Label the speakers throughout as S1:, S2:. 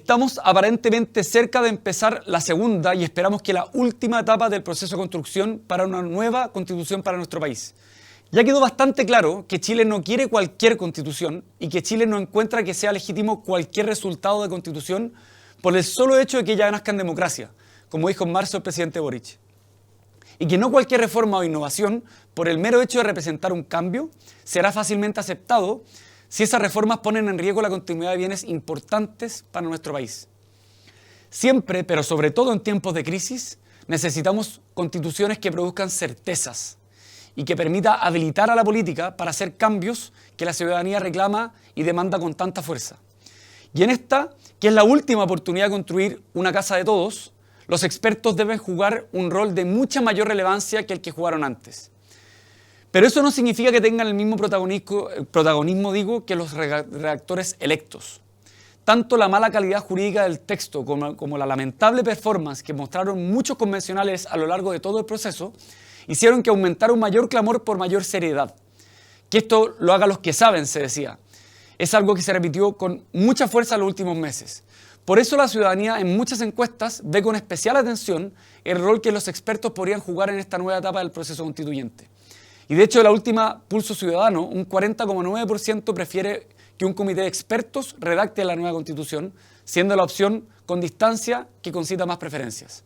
S1: Estamos aparentemente cerca de empezar la segunda y esperamos que la última etapa del proceso de construcción para una nueva constitución para nuestro país. Ya quedó bastante claro que Chile no quiere cualquier constitución y que Chile no encuentra que sea legítimo cualquier resultado de constitución por el solo hecho de que ella nazca en democracia, como dijo en marzo el presidente Boric. Y que no cualquier reforma o innovación, por el mero hecho de representar un cambio, será fácilmente aceptado si esas reformas ponen en riesgo la continuidad de bienes importantes para nuestro país. Siempre, pero sobre todo en tiempos de crisis, necesitamos constituciones que produzcan certezas y que permita habilitar a la política para hacer cambios que la ciudadanía reclama y demanda con tanta fuerza. Y en esta, que es la última oportunidad de construir una casa de todos, los expertos deben jugar un rol de mucha mayor relevancia que el que jugaron antes. Pero eso no significa que tengan el mismo protagonismo, que los redactores electos. Tanto la mala calidad jurídica del texto como la lamentable performance que mostraron muchos convencionales a lo largo de todo el proceso hicieron que aumentara un mayor clamor por mayor seriedad. Que esto lo hagan los que saben, se decía. Es algo que se repitió con mucha fuerza en los últimos meses. Por eso la ciudadanía en muchas encuestas ve con especial atención el rol que los expertos podrían jugar en esta nueva etapa del proceso constituyente. Y de hecho, en la última Pulso Ciudadano, un 40,9% prefiere que un comité de expertos redacte la nueva Constitución, siendo la opción con distancia que concita más preferencias.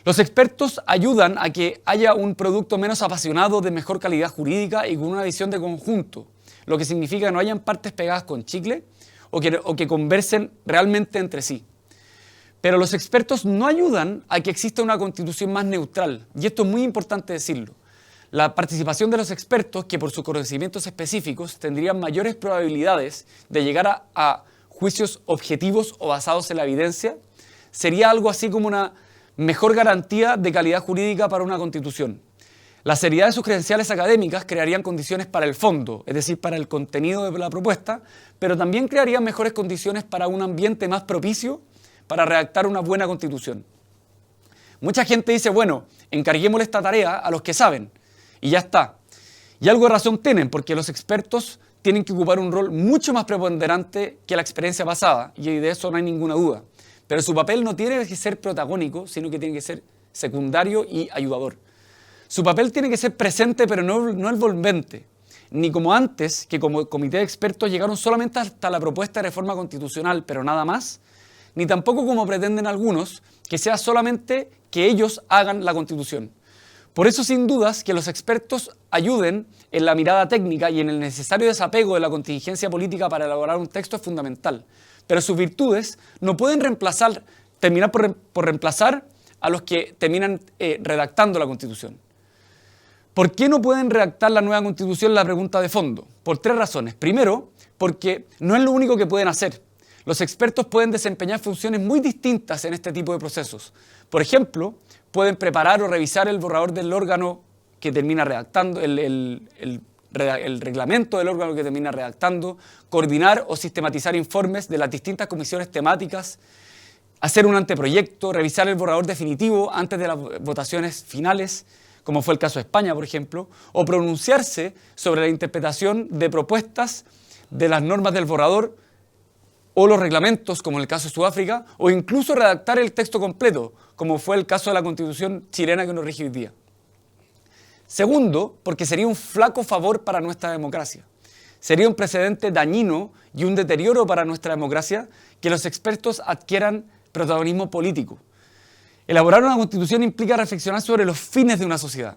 S1: Los expertos ayudan a que haya un producto menos apasionado, de mejor calidad jurídica y con una visión de conjunto, lo que significa que no hayan partes pegadas con chicle o que conversen realmente entre sí. Pero los expertos no ayudan a que exista una Constitución más neutral, y esto es muy importante decirlo. La participación de los expertos, que por sus conocimientos específicos tendrían mayores probabilidades de llegar a juicios objetivos o basados en la evidencia, sería algo así como una mejor garantía de calidad jurídica para una constitución. La seriedad de sus credenciales académicas crearían condiciones para el fondo, es decir, para el contenido de la propuesta, pero también crearían mejores condiciones para un ambiente más propicio para redactar una buena constitución. Mucha gente dice, bueno, encarguémosle esta tarea a los que saben, y ya está. Y algo de razón tienen, porque los expertos tienen que ocupar un rol mucho más preponderante que la experiencia pasada, y de eso no hay ninguna duda. Pero su papel no tiene que ser protagónico, sino que tiene que ser secundario y ayudador. Su papel tiene que ser presente, pero no envolvente. Ni como antes, que como comité de expertos llegaron solamente hasta la propuesta de reforma constitucional, pero nada más. Ni tampoco como pretenden algunos, que sea solamente que ellos hagan la Constitución. Por eso, sin dudas, que los expertos ayuden en la mirada técnica y en el necesario desapego de la contingencia política para elaborar un texto es fundamental. Pero sus virtudes no pueden terminar por reemplazar a los que terminan redactando la Constitución. ¿Por qué no pueden redactar la nueva Constitución? La pregunta de fondo. Por tres razones. Primero, porque no es lo único que pueden hacer. Los expertos pueden desempeñar funciones muy distintas en este tipo de procesos. Por ejemplo, pueden preparar o revisar el borrador del órgano que termina redactando, el reglamento del órgano que termina redactando, coordinar o sistematizar informes de las distintas comisiones temáticas, hacer un anteproyecto, revisar el borrador definitivo antes de las votaciones finales, como fue el caso de España, por ejemplo, o pronunciarse sobre la interpretación de propuestas de las normas del borrador o los reglamentos, como en el caso de Sudáfrica, o incluso redactar el texto completo, como fue el caso de la Constitución chilena que nos rige hoy día. Segundo, porque sería un flaco favor para nuestra democracia. Sería un precedente dañino y un deterioro para nuestra democracia que los expertos adquieran protagonismo político. Elaborar una Constitución implica reflexionar sobre los fines de una sociedad.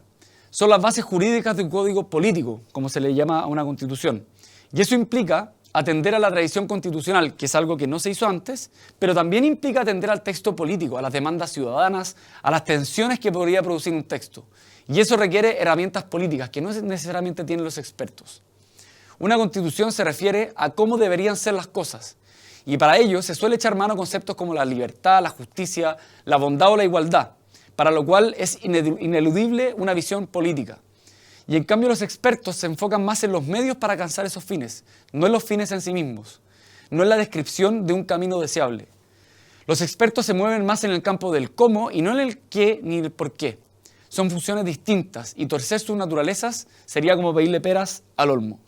S1: Son las bases jurídicas de un código político, como se le llama a una Constitución. Y eso implica atender a la tradición constitucional, que es algo que no se hizo antes, pero también implica atender al texto político, a las demandas ciudadanas, a las tensiones que podría producir un texto. Y eso requiere herramientas políticas que no necesariamente tienen los expertos. Una Constitución se refiere a cómo deberían ser las cosas. Y para ello se suele echar mano a conceptos como la libertad, la justicia, la bondad o la igualdad, para lo cual es ineludible una visión política. Y en cambio los expertos se enfocan más en los medios para alcanzar esos fines, no en los fines en sí mismos, no en la descripción de un camino deseable. Los expertos se mueven más en el campo del cómo y no en el qué ni el por qué. Son funciones distintas y torcer sus naturalezas sería como pedirle peras al olmo.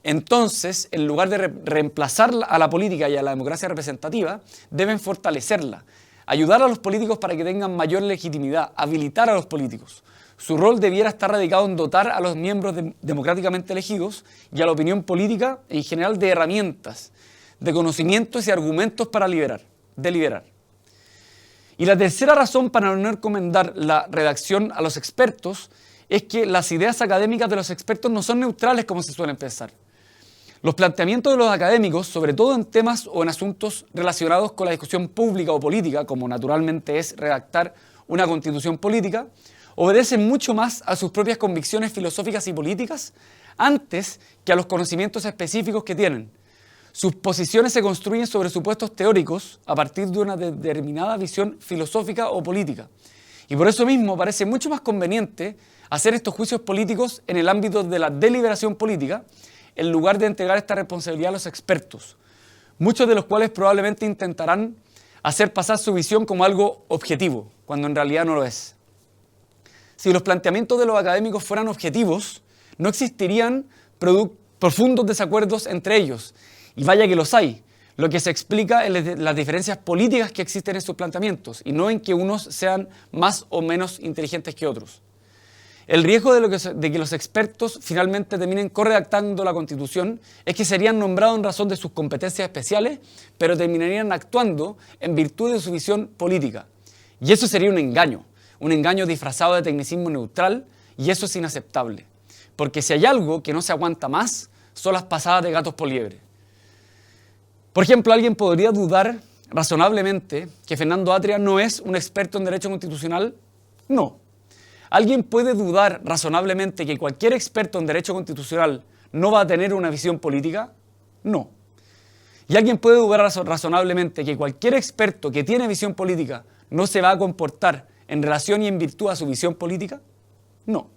S1: Entonces, en lugar de reemplazar a la política y a la democracia representativa, deben fortalecerla, ayudar a los políticos para que tengan mayor legitimidad, habilitar a los políticos. Su rol debiera estar radicado en dotar a los miembros democráticamente elegidos y a la opinión política en general de herramientas, de conocimientos y argumentos para deliberar. Y la tercera razón para no recomendar la redacción a los expertos es que las ideas académicas de los expertos no son neutrales como se suelen pensar. Los planteamientos de los académicos, sobre todo en temas o en asuntos relacionados con la discusión pública o política, como naturalmente es redactar una constitución política, obedecen mucho más a sus propias convicciones filosóficas y políticas antes que a los conocimientos específicos que tienen. Sus posiciones se construyen sobre supuestos teóricos a partir de una determinada visión filosófica o política. Y por eso mismo parece mucho más conveniente hacer estos juicios políticos en el ámbito de la deliberación política, en lugar de entregar esta responsabilidad a los expertos, muchos de los cuales probablemente intentarán hacer pasar su visión como algo objetivo, cuando en realidad no lo es. Si los planteamientos de los académicos fueran objetivos, no existirían profundos desacuerdos entre ellos, y vaya que los hay, lo que se explica en las diferencias políticas que existen en sus planteamientos, y no en que unos sean más o menos inteligentes que otros. El riesgo de que los expertos finalmente terminen corredactando la Constitución es que serían nombrados en razón de sus competencias especiales, pero terminarían actuando en virtud de su visión política. Y eso sería un engaño disfrazado de tecnicismo neutral, y eso es inaceptable. Porque si hay algo que no se aguanta más, son las pasadas de gatos por liebre. Por ejemplo, alguien podría dudar razonablemente que Fernando Atria no es un experto en derecho constitucional. No. ¿Alguien puede dudar razonablemente que cualquier experto en derecho constitucional no va a tener una visión política? No. ¿Y alguien puede dudar razonablemente que cualquier experto que tiene visión política no se va a comportar en relación y en virtud a su visión política? No.